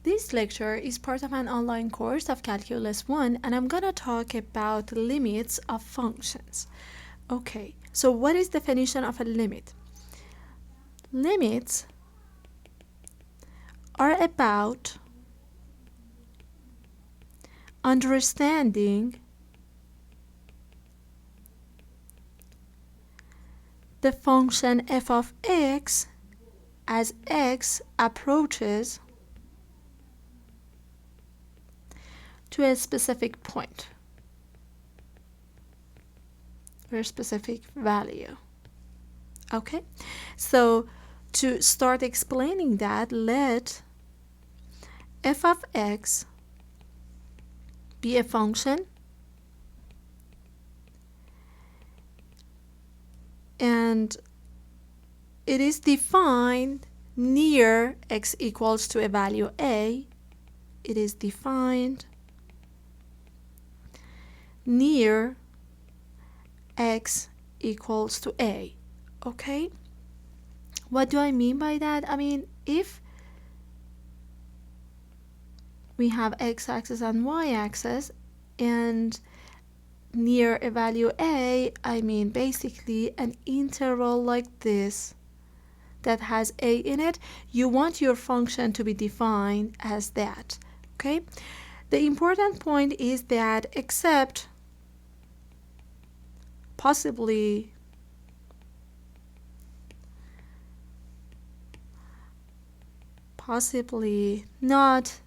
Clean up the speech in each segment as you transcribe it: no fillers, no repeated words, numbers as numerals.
This lecture is part of an online course of Calculus 1, and I'm gonna talk about limits of functions. Okay, so what is the definition of a limit? Limits are about understanding the function f of x as x approaches to a specific point or a specific value. Okay, so to start explaining that, let f of x be a function and it is defined near x equals to a value a. It is defined near x equals to a. Okay, what do I mean by that? I mean, if we have x-axis and y-axis and near a value a, I mean basically an interval like this that has a in it, you want your function to be defined as that. Okay, the important point is that except possibly not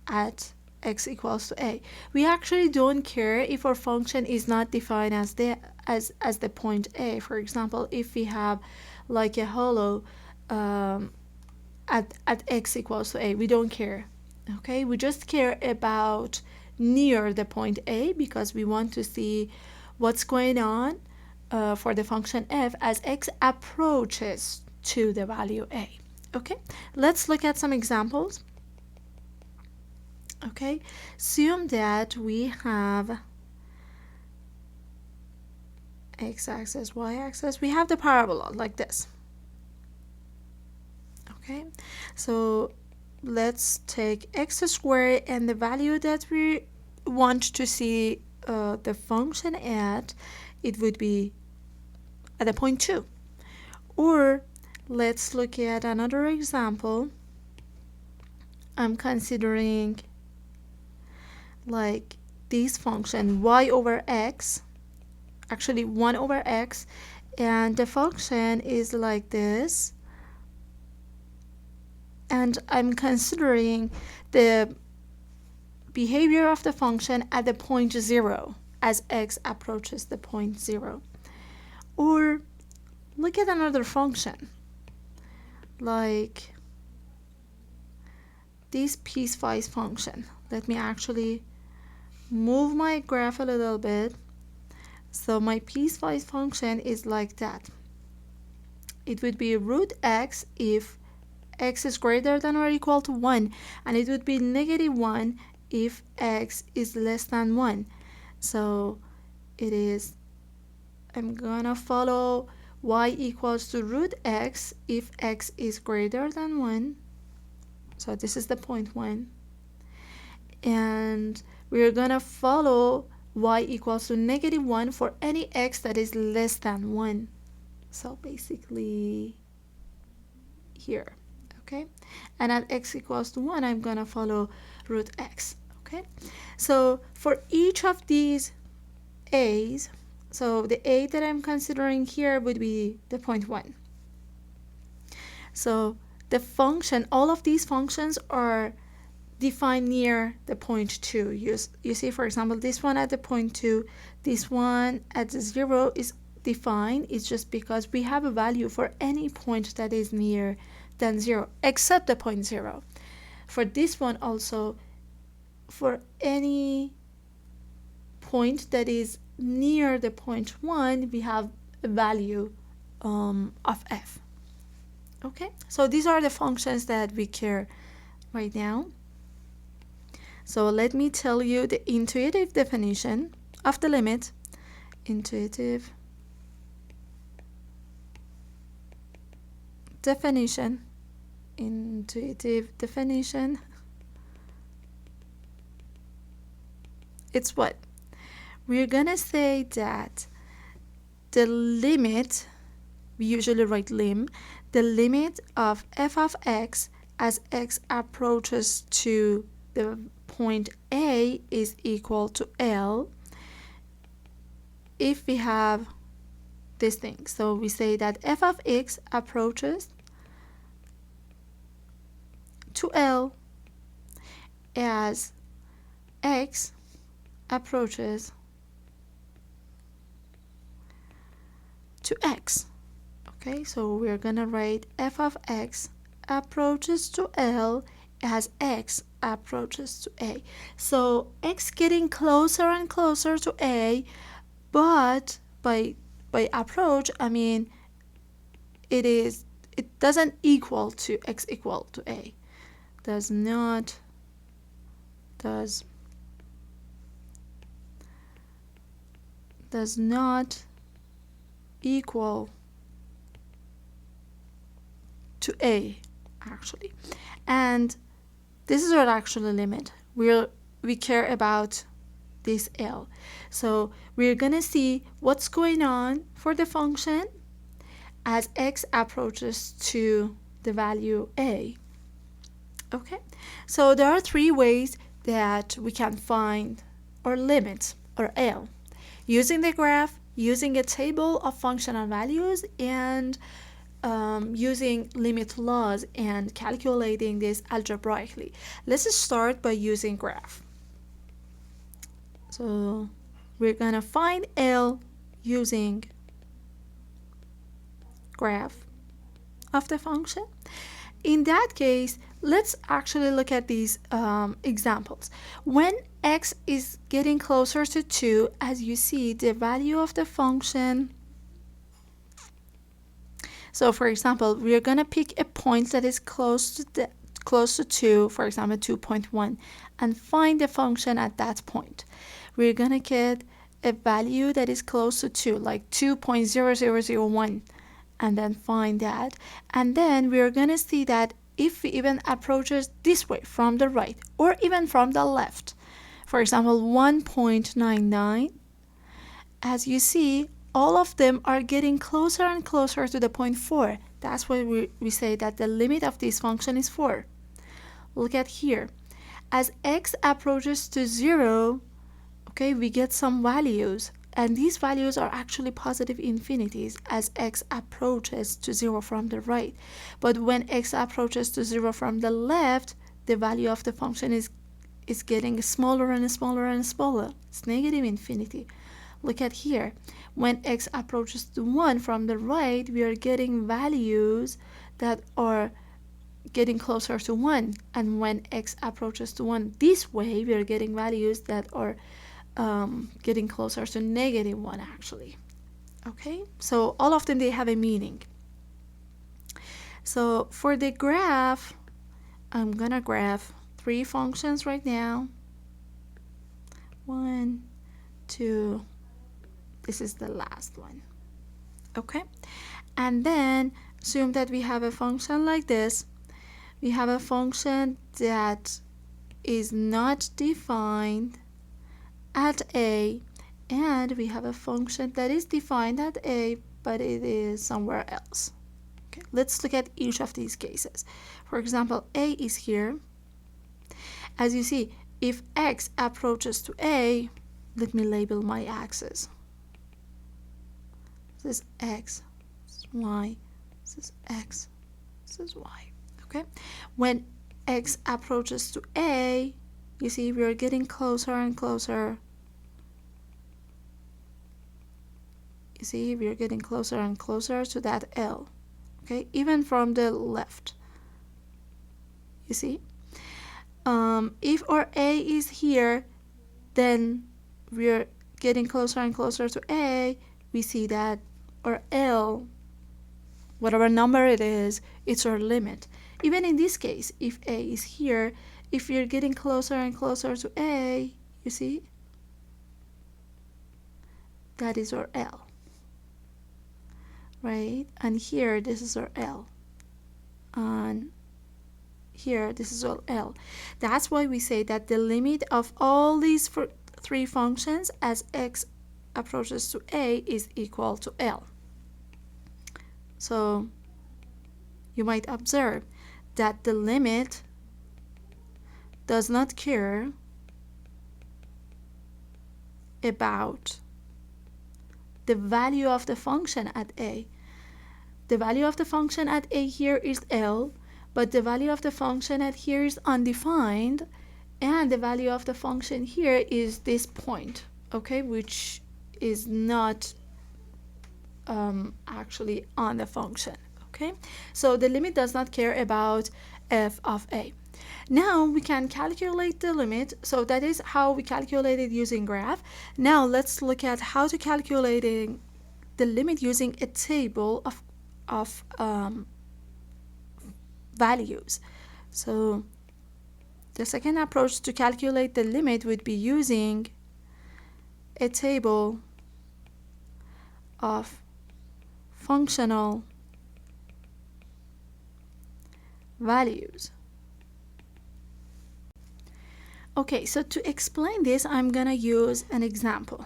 at x equals to a, we actually don't care if our function is not defined as the point a. For example, if we have like a hollow at x equals to a, we don't care. Okay, we just care about near the point a because we want to see what's going on for the function f as x approaches to the value a. Okay, let's look at some examples. Okay, assume that we have x-axis, y-axis. We have the parabola like this. Okay, so let's take x squared and the value that we want to see the function at, it would be at the point 2. Or let's look at another example. I'm considering like this function y over x, actually 1 over x, and the function is like this, and I'm considering the behavior of the function at the point 0 as x approaches the point 0. Or look at another function like this piecewise function. Let me actually move my graph a little bit. So my piecewise function is like that. It would be root x if x is greater than or equal to 1, and it would be negative 1 if x is less than 1. So it is, I'm gonna follow y equals to root x if x is greater than 1. So this is the point 1. And we're gonna follow y equals to negative 1 for any x that is less than 1. So basically here. Okay, and at x equals to 1, I'm gonna follow root x. Okay, so for each of these a's, so the a that I'm considering here would be the point 1. So the function, all of these functions are defined near the point 2. You see, for example, this one at the point 2, this one at the 0 is defined. It's just because we have a value for any point that is near than 0 except the point 0. For this one also, for any point that is near the point 1, we have a value of f. Okay, so these are the functions that we care right now. So let me tell you the intuitive definition of the limit. Intuitive definition intuitive definition. It's what? We're gonna say that the limit, we usually write lim, the limit of f of x as x approaches to the point A is equal to L if we have this thing. So we say that f of x approaches to L as x approaches to x. Okay, so we're gonna write f of x approaches to L as x approaches to A. So x getting closer and closer to A, but by approach I mean it doesn't equal to x equal to A. Does not equal to A actually. And this is our actual limit. We care about this L. So we're gonna see what's going on for the function as x approaches to the value A. Okay, so there are three ways that we can find our limit or L: using the graph, using a table of functional values, and using limit laws and calculating this algebraically. Let's start by using graph. So we're gonna find L using graph of the function. In that case, let's actually look at these examples. When x is getting closer to 2, as you see, the value of the function. So for example, we are going to pick a point that is close to 2, for example 2.1, and find the function at that point. We're going to get a value that is close to 2, like 2.0001, and then find that. And then we're going to see that if we even approaches this way from the right or even from the left, for example 1.99, as you see, all of them are getting closer and closer to the point 4. That's why we say that the limit of this function is 4. Look at here. As x approaches to 0, okay, we get some values, and these values are actually positive infinities as x approaches to 0 from the right. But when x approaches to 0 from the left, the value of the function is getting smaller and smaller and smaller. It's negative infinity. Look at here. When x approaches to 1 from the right, we are getting values that are getting closer to 1. And when x approaches to 1 this way, we are getting values that are getting closer to -1 actually. Okay, so all of them, they have a meaning. So for the graph, I'm gonna graph 3 functions right now. 1, 2, this is the last one. Okay, and then assume that we have a function like this. We have a function that is not defined at A, and we have a function that is defined at A but it is somewhere else. Okay, let's look at each of these cases. For example, A is here. As you see, if x approaches to A, let me label my axis. This is x, this is y, this is x, this is y. Okay, when x approaches to A, you see we are getting closer and closer. You see we are getting closer and closer to that L. Okay, even from the left. You see, if our A is here, then we're getting closer and closer to A. We see that our L, whatever number it is, it's our limit. Even in this case, if A is here, if you're getting closer and closer to A, you see, that is our L, right? And here, this is our L. And here, this is all L. That's why we say that the limit of all these three functions as x approaches to a is equal to L. So you might observe that the limit does not care about the value of the function at a. The value of the function at a here is L, but the value of the function at here is undefined, and the value of the function here is this point, okay, which is not actually on the function, okay? So the limit does not care about f of a. Now we can calculate the limit, so that is how we calculate it using graph. Now let's look at how to calculate the limit using a table of values. So the second approach to calculate the limit would be using a table of functional values. Okay, so to explain this, I'm gonna use an example.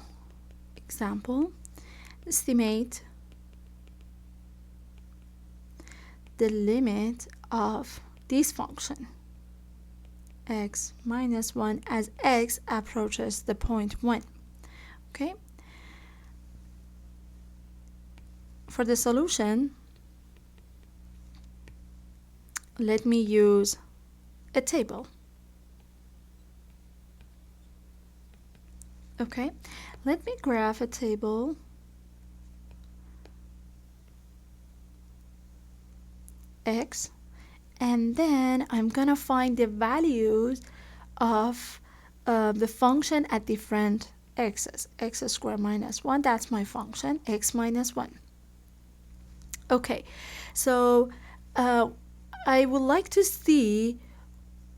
Estimate the limit of this function x minus 1 as x approaches the point 1. Okay, for the solution, let me use a table. Okay, let me graph a table x, and then I'm gonna find the values of the function at different x's. X squared minus 1, that's my function, x minus 1. Okay, so I would like to see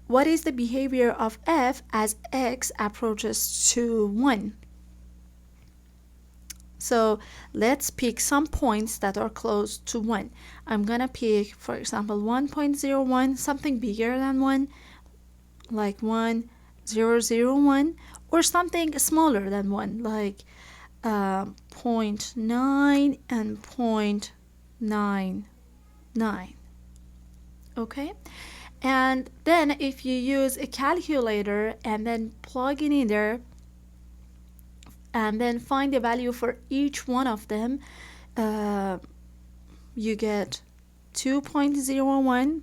what is the behavior of f as x approaches to 1. So let's pick some points that are close to 1. I'm gonna pick, for example, 1.01, something bigger than 1, like 1.001, or something smaller than 1, like 0.9 and 0.99. Okay, and then if you use a calculator and then plug it in there and then find the value for each one of them, you get 2.01,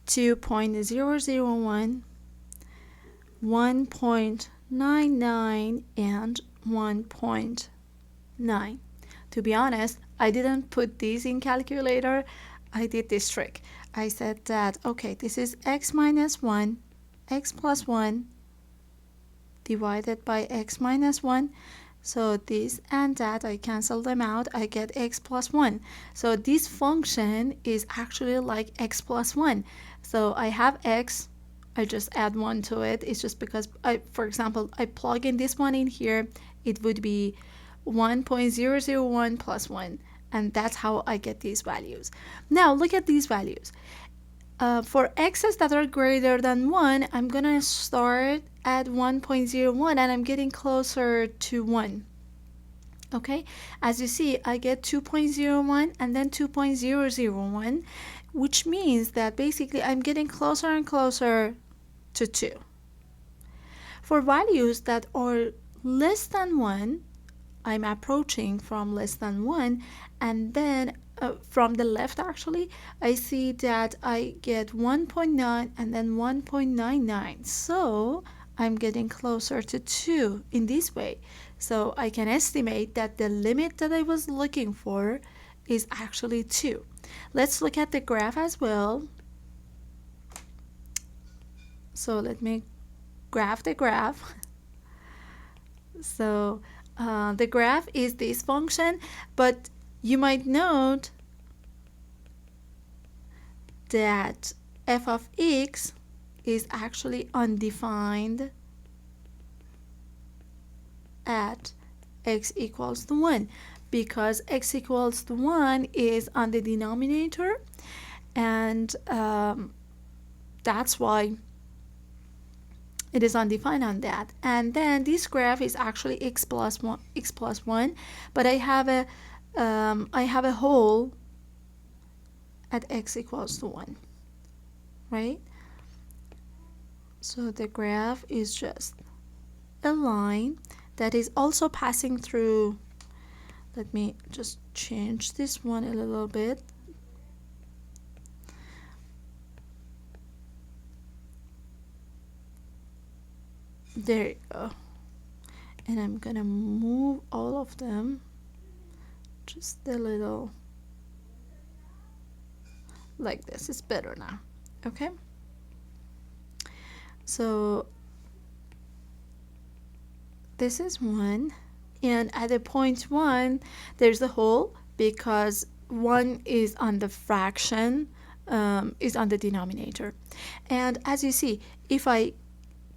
2.001, 1.99, and 1.9. To be honest, I didn't put these in calculator. I did this trick. I said that, okay, this is x minus 1, x plus 1 divided by x minus 1. So this and that, I cancel them out. I get x plus 1. So this function is actually like x plus 1. So I have x, I just add 1 to it. It's just because, for example, I plug in this one in here, it would be 1.001 plus 1. And that's how I get these values. Now look at these values. For x's that are greater than 1, I'm gonna start at 1.01 and I'm getting closer to 1. Okay, as you see, I get 2.01 and then 2.001, which means that basically I'm getting closer and closer to 2. For values that are less than 1, I'm approaching from less than 1, and then from the left actually, I see that I get 1.9 and then 1.99. So I'm getting closer to 2 in this way. So I can estimate that the limit that I was looking for is actually 2. Let's look at the graph as well. So let me graph the graph. So the graph is this function, but you might note that f of x is actually undefined at x equals to 1, because x equals to 1 is on the denominator and that's why it is undefined on that. And then this graph is actually x plus 1, but I have a hole at x equals to 1, right? So the graph is just a line that is also passing through. Let me just change this one a little bit. There you go. And I'm gonna move all of them just a little like this. It's better now. Okay, so this is 1, and at the point 1 there's a hole because 1 is on the fraction, is on the denominator. And as you see, if I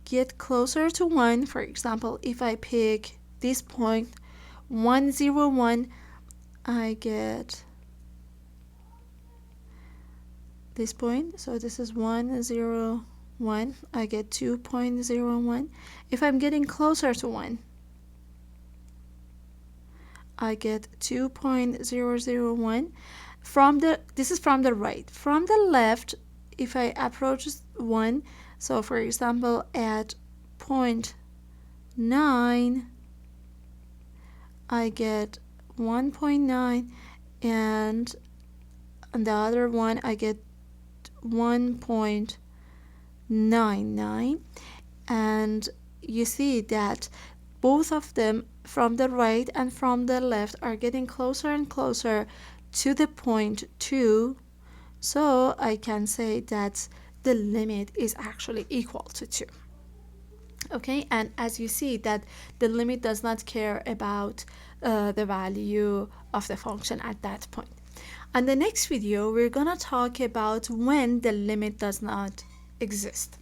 get closer to 1, for example, if I pick this point 1, 0, 1, I get this point. So this is 1, 0, 1. I get 2.01. If I'm getting closer to 1, I get 2.001. This is from the right. From the left, if I approach 1, so for example at point 9, I get 1.9, and on the other one I get 1.99. And you see that both of them from the right and from the left are getting closer and closer to the point 2, so I can say that the limit is actually equal to 2. Okay, and as you see that the limit does not care about the value of the function at that point. On the next video, we're gonna talk about when the limit does not exist.